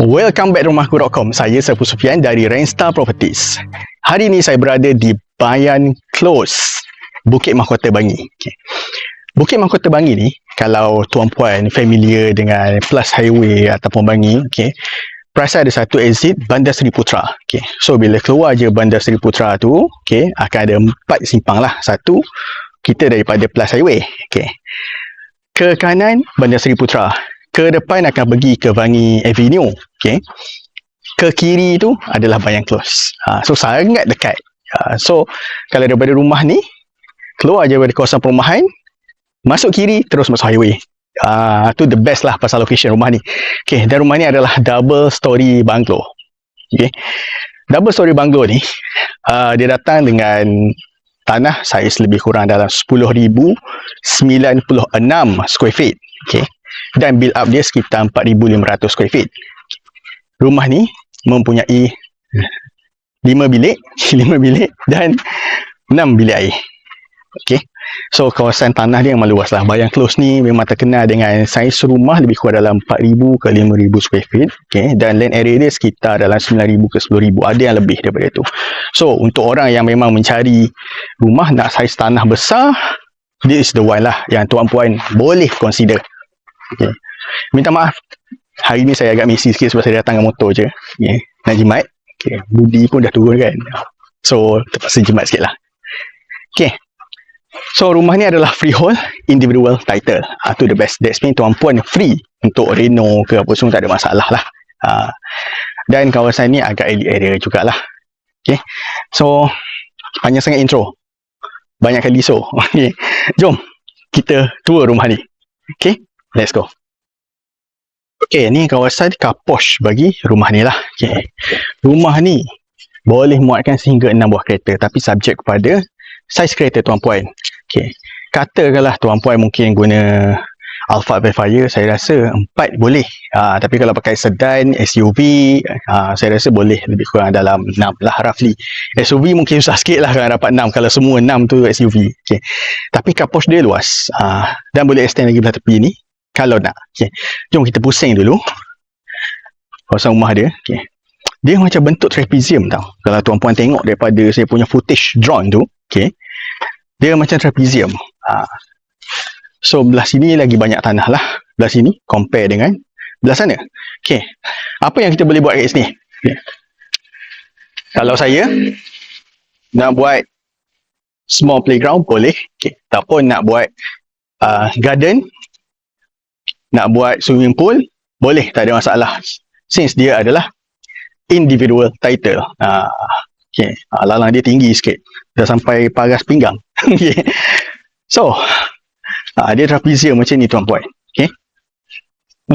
Welcome back rumahku.com. Saya Saiful Sufian dari Rainstar Properties. Hari ini saya berada di Bayan Close, Bukit Mahkota Bangi. Okay. Bukit Mahkota Bangi ni, kalau tuan-puan familiar dengan Plus Highway ataupun Bangi, okay, perasan ada satu exit Bandar Seri Putra. Okay. So bila keluar je Bandar Seri Putra tu, okay, akan ada 4 simpang lah. Satu, kita daripada Plus Highway. Okay. Ke kanan Bandar Seri Putra. Ke depan akan pergi ke Bangi Avenue. Okay. Ke kiri tu adalah Bayan Close. So sangat dekat. So kalau daripada rumah ni, keluar je dari kawasan perumahan, masuk kiri terus masuk highway. Tu the best lah pasal location rumah ni. Okay, dan rumah ni adalah double story bungalow. Okay. Double story bungalow ni, dia datang dengan tanah saiz lebih kurang dalam 10,096 square feet. Okay. Dan build up dia sekitar 4,500 square feet. Rumah ni mempunyai 5 bilik, 5 bilik dan 6 bilik air. Okay. So kawasan tanah dia memang luas lah. Bayan Close ni memang terkenal dengan saiz rumah lebih kurang dalam 4,000 ke 5,000 square feet. Okay. Dan land area dia sekitar dalam 9,000 ke 10,000. Ada yang lebih daripada itu. So untuk orang yang memang mencari rumah nak saiz tanah besar, this is the one lah yang tuan-puan boleh consider. Okay. Minta maaf, hari ni saya agak messy sikit sebab saya datang dengan motor je. Okay. Nak jimat. Okay. Budi pun dah turun kan. So terpaksa jimat sikit lah. Okay. So rumah ni adalah freehold individual title. Tu the best. That's mean tuan-puan free untuk reno ke apa semua, tak ada masalah lah. Dan kawasan ni agak elite area jugalah. Okay. So panjang sangat intro. Banyak kali so. Okay. Jom kita tour rumah ni. Okay. Let's go. Okay, ni kawasan car posh bagi rumah ni lah. Okay. Rumah ni boleh muatkan sehingga 6 buah kereta, tapi subjek kepada saiz kereta tuan-puan. Okay. Katakanlah tuan-puan mungkin guna Alphard Vellfire, saya rasa 4 boleh. Tapi kalau pakai sedan, SUV, saya rasa boleh lebih kurang dalam 6 lah roughly. SUV mungkin susah sikit lah kalau dapat 6, kalau semua 6 tu SUV. Okay. Tapi car posh dia luas. Dan boleh extend lagi belah tepi ni kalau nak. Okay. Jom kita pusing dulu kawasan rumah dia. Okay. Dia macam bentuk trapezium tau. Kalau tuan-puan tengok daripada saya punya footage drone tu, okay, dia macam trapezium. So belah sini lagi banyak tanah lah. Belah sini compare dengan belah sana. Okay. Apa yang kita boleh buat kat sini? Okay. Kalau saya nak buat small playground boleh. Okay. Ataupun nak buat garden, nak buat swimming pool, boleh, tak ada masalah. Since dia adalah individual title. Okay. Lalang dia tinggi sikit. Dah sampai paras pinggang. Okay. So, dia trapezium macam ni tuan-puan. Okay.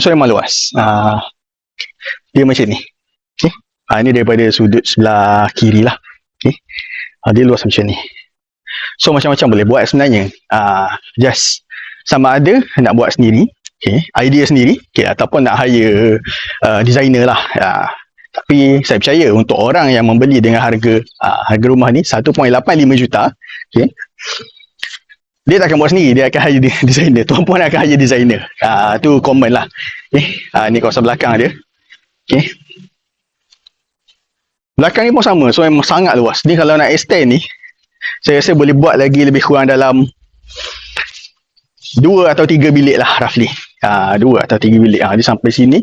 So, memang luas. Dia macam ni. Okay. Ini daripada sudut sebelah kiri lah. Okay. Dia luas macam ni. So, macam-macam boleh buat sebenarnya. Just sama ada nak buat sendiri, okay, idea sendiri, okay, ataupun nak hire designer lah. Tapi saya percaya untuk orang yang membeli dengan harga rumah ni 1.85 juta, okay, dia tak akan buat sendiri, dia akan hire designer. Tuan-puan akan hire designer. Tu common lah. Okay. Ni kawasan belakang dia. Okay. Belakang ni pun sama. So memang sangat luas. Ni kalau nak extend ni, saya rasa boleh buat lagi lebih kurang dalam 2 atau 3 bilik lah roughly. 2 atau 3 bilik. Dia sampai sini.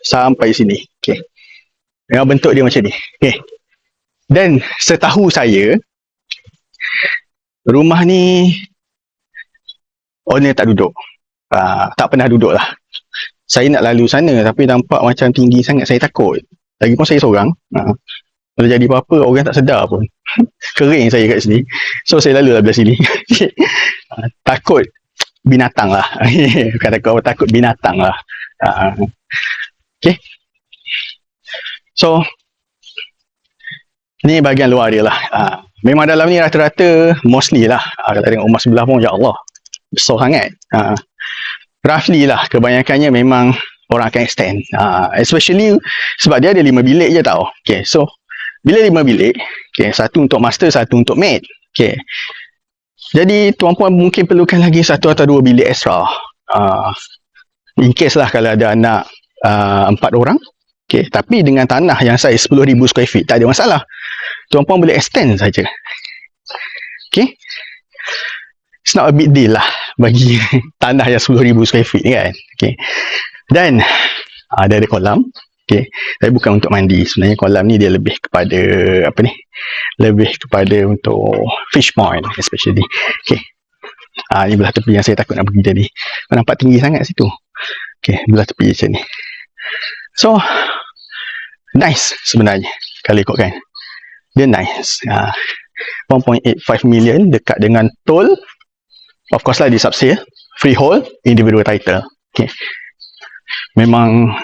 Sampai sini. Okay. Memang bentuk dia macam ni. Okay. Dan setahu saya, rumah ni owner tak duduk. Tak pernah duduk lah. Saya nak lalu sana tapi nampak macam tinggi sangat. Saya takut. Lagipun saya seorang. Kalau jadi apa-apa, orang tak sedar pun. Kering saya kat sini. So saya lalu lah belah sini. Takut binatang lah. Bukan takut binatang lah. Okay. So ni bahagian luar dia lah. Memang dalam ni rata-rata mostly lah. Kalau tengok rumah sebelah pun, ya Allah, besar sangat. Roughly lah, kebanyakannya memang orang akan extend. Especially sebab dia ada 5 bilik je tau. Okay, so bila 5 bilik, okay, satu untuk master, satu untuk maid. Okay. Jadi tuan-puan mungkin perlukan lagi 1 atau 2 bilik extra. In case lah kalau ada anak 4 orang. Okay, tapi dengan tanah yang saiz 10,000 square feet tak ada masalah. Tuan-puan boleh extend saja. Okay. It's not a big deal lah bagi tanah yang 10,000 square feet kan. Okay. Dan dia ada kolam. Okay. Tapi bukan untuk mandi. Sebenarnya kolam ni dia lebih kepada apa ni? Lebih kepada untuk fish pond especially. Okay. Ni belah tepi yang saya takut nak pergi tadi. Nampak tinggi sangat situ. Okay, belah tepi macam ni. So, nice sebenarnya kalau ikutkan. Dia nice. 1.85 million dekat dengan toll. Of course lah di subsale. Freehold, individual title. Okay. Memang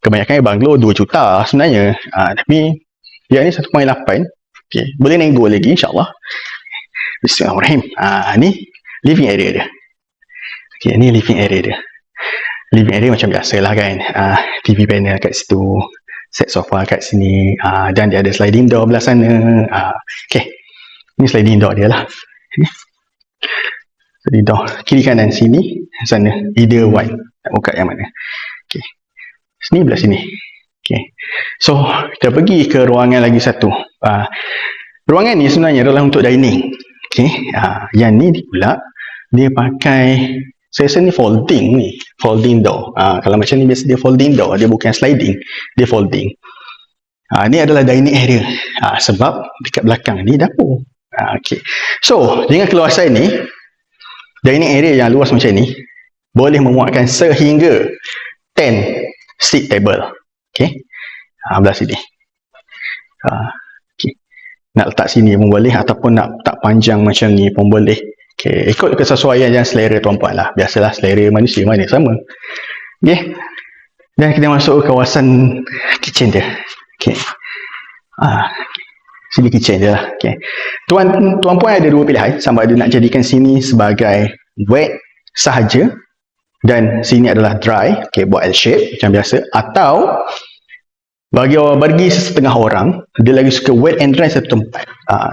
kebanyakan banglo 2 juta sebenarnya. Tapi yang ni 1.8. Okay. Boleh nego lagi insyaAllah. Bismillahirrahmanirrahim. Ni living area dia. Okay, ni living area dia. Living area macam biasa lah kan. TV panel kat situ. Set sofa kat sini. Dan dia ada sliding door belah sana. Okay. Ni sliding door dia lah. Sliding door. Kiri kanan sini. Sana. Either one. Nak buka yang mana. Okay. Sini belah sini. Okay. So, kita pergi ke ruangan lagi satu. Ruangan ni sebenarnya adalah untuk dining. Okay. Yang ni pula dia pakai, saya rasa ni folding ni. Folding door. Kalau macam ni biasa dia folding door. Dia bukan sliding. Dia folding. Ni adalah dining area. Sebab dekat belakang ni dapur. Okay. So, dengan keluasan ni, dining area yang luas macam ni boleh memuatkan sehingga 10 seat table. Okay. Belah sini. Okay. Nak letak sini pun boleh ataupun nak tak panjang macam ni pun boleh. Okay. Ikut kesesuaian dan selera tuan-puan lah. Biasalah selera manusia mana sama. Okay. Dan kita masuk ke kawasan kitchen dia. Okay. Sini kitchen dia lah. Okay. Tuan-puan ada 2 pilihan. Sama ada nak jadikan sini sebagai wet sahaja dan sini adalah dry. Okay, buat L shape macam biasa. Atau bagi setengah orang, dia lagi suka wet and dry satu tempat.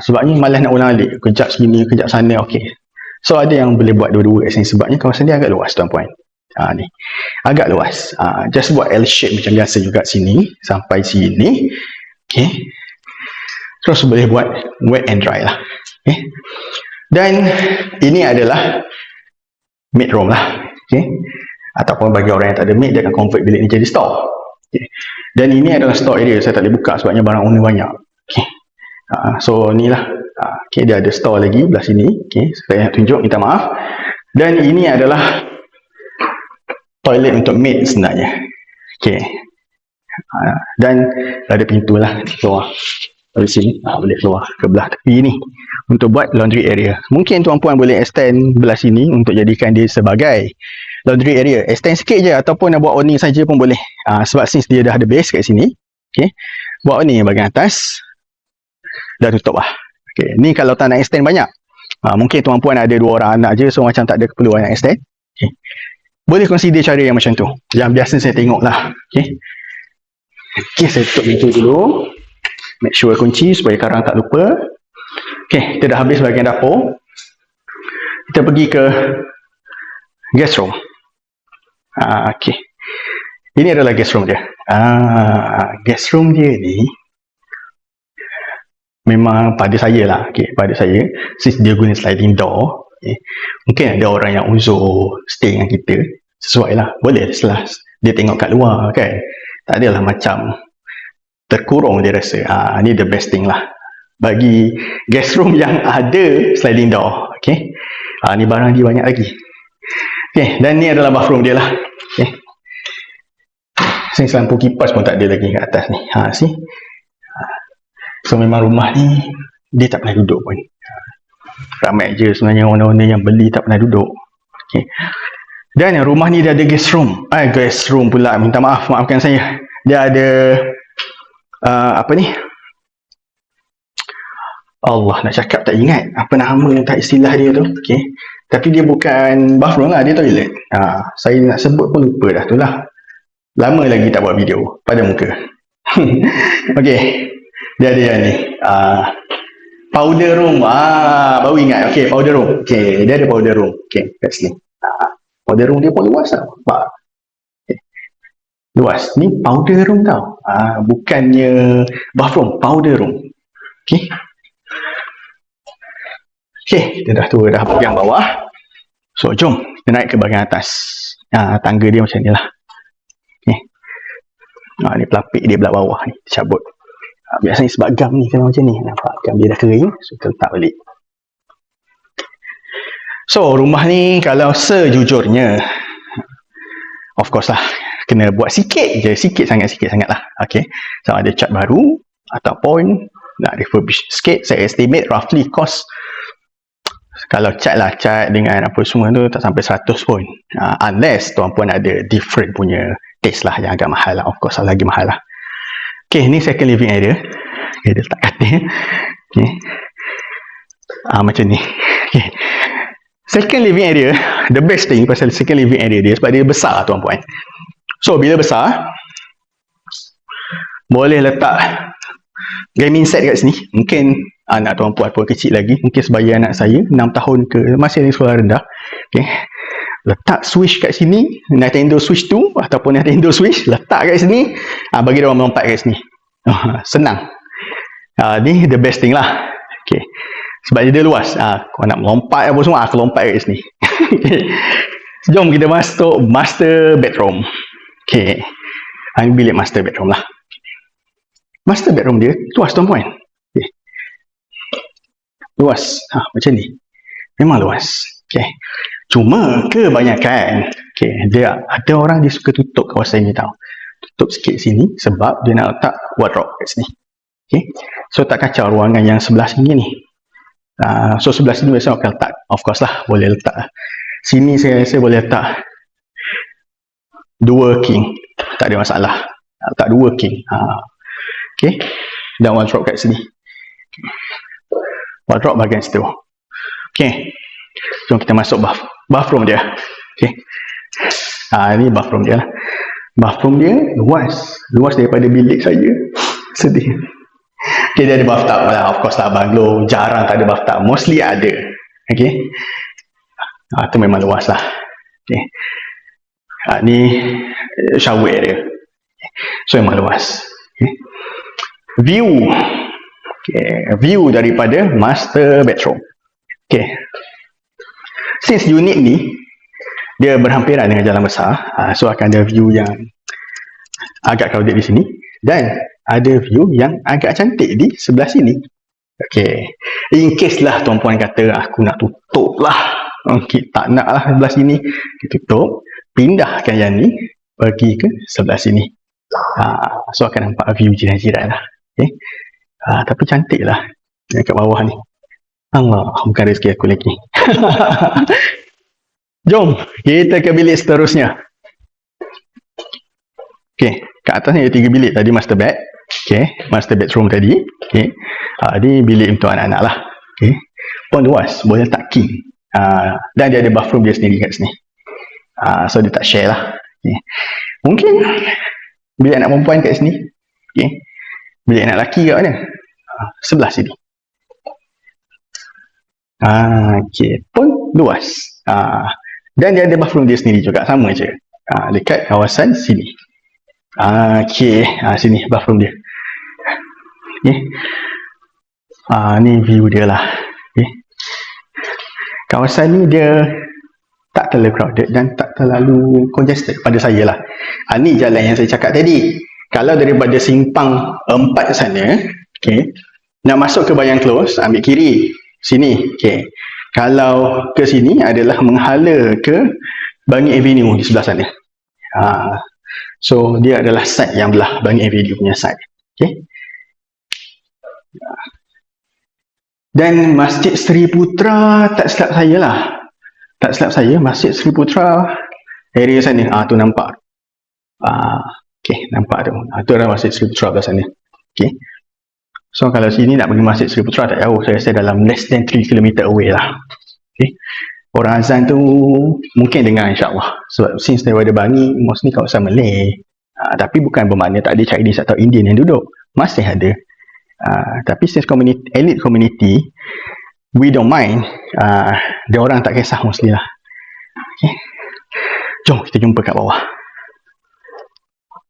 Sebabnya malas nak ulang alik. Kejap sini, kejap sana. Okay. So ada yang boleh buat dua-dua kat sini. Sebabnya kawasan dia agak luas tuan-puan. Ni. Agak luas. Just buat L shape macam biasa juga sini. Sampai sini. Okay. Terus boleh buat wet and dry lah. Okay. Dan ini adalah maid room lah. Okay. Ataupun bagi orang yang tak ada maid, dia akan convert bilik ni jadi store. Okay. Dan ini adalah store area. Saya tak boleh buka sebabnya barang owner banyak. Okay. So ni lah. Okay, dia ada store lagi belah sini. Okay. Saya nak tunjuk, minta maaf. Dan ini adalah toilet untuk maid sebenarnya. Okay. Dan ada pintu lah keluar dari sini. Boleh keluar ke belah tepi ni untuk buat laundry area. Mungkin tuan-puan boleh extend belah sini untuk jadikan dia sebagai laundry area. Extend sikit je ataupun nak buat awning saja pun boleh. Sebab since dia dah ada base kat sini. Okay. Buat awning bahagian atas. Dah tutup lah. Okay. Ni kalau tak nak extend banyak. Mungkin tuan-puan ada 2 orang anak je. So macam tak ada keperluan yang extend. Okay. Boleh consider cara yang macam tu. Yang biasa saya tengok lah. Okay. Okay, saya tutup pintu dulu. Make sure kunci supaya karang tak lupa. Okay, kita dah habis bahagian dapur. Kita pergi ke guest room. Okay. Ini adalah guest room dia. Guest room dia ni memang pada saya lah. Okay, pada saya, since dia guna sliding door, okay, mungkin ada orang yang uzur stay dengan kita. Sesuai lah. Boleh setelah dia tengok kat luar kan. Tak adalah macam terkurung dia rasa. Ni the best thing lah. Bagi guest room yang ada sliding door. Okay. Ni barang dia banyak lagi. Okay. Dan ni adalah bathroom dia lah. Okay. Sini lampu kipas pun tak ada lagi kat atas ni. See. So memang rumah ni dia tak pernah duduk pun. Ramai je sebenarnya owner-owner yang beli tak pernah duduk. Okay. Dan rumah ni dia ada guest room. Guest room pula. Minta maaf, maafkan saya. Dia ada apa ni? Allah, nak cakap tak ingat apa nama tak istilah dia tu. Okay. Tapi dia bukan bathroom lah, dia toilet. Saya nak sebut pun lupa dah tu lah. Lama lagi tak buat video pada muka. Okay. Dia ada yang ni. Powder room. Baru ingat. Okay, powder room. Okay, dia ada powder room. Okay, kat sini. Powder room dia pun luas lah. Okay. Luas. Ni powder room tau. Bukannya bathroom, powder room. Okay. Okay, kita dah tua dah bahagian bawah. So, jom kita naik ke bahagian atas. Tangga dia macam ni lah. Okay. Ni pelapik dia belah bawah ni, cabut. Biasanya sebab gam ni kena macam ni. Nampak gam dia dah kering, so kita letak balik. So, rumah ni kalau sejujurnya, of course lah, kena buat sikit je. Sikit sangat lah. Okay. Sama ada cat baru, ataupun nak refurbish sikit. Saya estimate roughly cost, kalau cat dengan apa semua tu tak sampai 100 pun. Unless tuan puan ada different punya taste lah yang agak mahal lah. Of course lah, lagi mahal lah. Okay, ni second living area. Okay, dia letak katil. Okay. Macam ni. Okay. Second living area, the best thing pasal second living area dia, sebab dia besar tuan puan. So, bila besar, boleh letak gaming set kat sini. Mungkin anak tuan puan pun kecil lagi, mungkin sebaya anak saya 6 tahun ke, masih di sekolah rendah. Okay. Letak switch kat sini, Nintendo Switch 2 ataupun Nintendo Switch, letak kat sini, bagi dia orang melompat kat sini. Senang. Ni the best thing lah. Okay. Sebab dia luas. Kau nak melompat apa semua, aku lompat kat sini. Okay. Jom kita masuk master bedroom. Okay. Ini bilik master bedroom lah. Master bedroom dia luas tuan puan. Okay. Luas. Macam ni. Memang luas. Okay. Cuma kebanyakan, okay, dia ada orang dia suka tutup kawasan ni tau. Tutup sikit sini sebab dia nak letak wardrobe kat sini. Okay. So tak kacau ruangan yang sebelah sini ni. So sebelah sini biasa akan letak, of course lah, boleh letak. Sini saya rasa boleh letak 2 king. Tak ada masalah. Letak 2 king. Okay. Dan wardrobe kat sini. Wardrobe bahagian situ. Okay. Jom kita masuk bathroom dia. Okay. Ini bathroom dia lah. Bathroom dia luas. Luas daripada bilik saya. Sedih. Okay, dia ada bathtub lah. Of course lah, banglo jarang tak ada bathtub. Mostly ada. Okay. Itu memang luas lah. Okay. Ni shower area. So memang luas. Okay. View. Okay. View daripada master bedroom. Okay. Since unit ni dia berhampiran dengan jalan besar, so akan ada view yang agak crowded di sini dan ada view yang agak cantik di sebelah sini. Okay. In case lah tuan puan kata aku nak tutup lah, okay, tak nak lah sebelah sini, kita tutup, pindahkan yang ni pergi ke sebelah sini. So akan nampak view jiran-jiran lah. Okay. Tapi cantik lah dekat bawah ni. Allah, bukan rezeki aku lagi. Jom, kita ke bilik seterusnya. Okay, kat atas ni ada 3 bilik. Tadi master bed. Okay, master bedroom tadi. Okay, ni bilik untuk anak-anak lah. Okay, pun luas, boleh letak king. Dan dia ada bathroom dia sendiri kat sini. So dia tak share lah. Okay. Mungkin bilik anak perempuan kat sini. Okay, bilik anak lelaki kat mana? Sebelah sini. Okay, pun luas. Dan dia ada bathroom dia sendiri juga, sama je. Dekat kawasan sini. Okay, sini bathroom dia. Okay. Ni view dia lah. Okay. Kawasan ni dia tak terlalu crowded dan tak terlalu congested pada saya lah. Ni jalan yang saya cakap tadi. Kalau daripada simpang 4 sana, okay, nak masuk ke Bayan Close, ambil kiri. Sini, okay. Kalau ke sini adalah menghala ke Bangi Avenue di sebelah sana. So, dia adalah side yang belah Bangi Avenue punya side. Okay. Dan Masjid Seri Putra, tak silap saya lah. Tak silap saya, Masjid Seri Putra, area sana. Tu nampak. Okay, nampak tu. Tu adalah Masjid Seri Putra belah sana. Okay. So kalau sini nak pergi Masjid Seri Putra tak jauh, saya rasa dalam less than 3 km away lah. Okay. Orang azan tu mungkin dengar insyaAllah. Sebab since daripada Bangi, mostly kawasan Malay. Tapi bukan bermakna tak ada Chinese atau Indian yang duduk. Masih ada. Tapi since community, elite community, we don't mind. Dia orang tak kisah mostly lah. Okay. Jom kita jumpa kat bawah.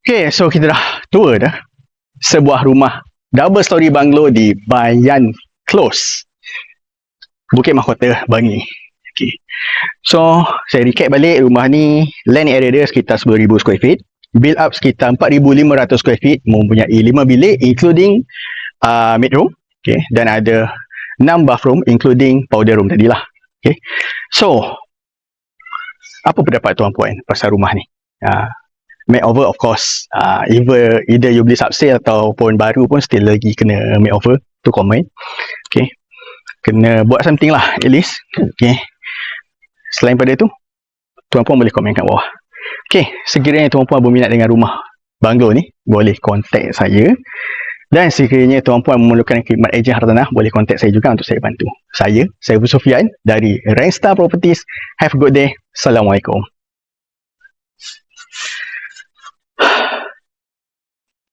Okay, so kita dah tour dah sebuah rumah double story bungalow di Bayan Close, Bukit Mahkota, Bangi. Okay. So, saya recap balik rumah ni, land area dia sekitar 10,000 square feet, build up sekitar 4,500 square feet, mempunyai 5 bilik including mid room, okay, dan ada 6 bathroom including powder room tadilah. Okay. So, apa pendapat tuan puan pasal rumah ni? Makeover of course, either you beli subsale ataupun baru pun still lagi kena makeover, tu komen. Okay, kena buat something lah at least. Okay, selain pada tu, tuan puan boleh komen kat bawah. Okay, sekiranya tuan puan berminat dengan rumah bungalow ni, boleh contact saya. Dan sekiranya tuan puan memerlukan khidmat ejen hartanah, boleh contact saya juga untuk saya bantu. Saya Sofian dari Rangstar Properties. Have a good day. Assalamualaikum.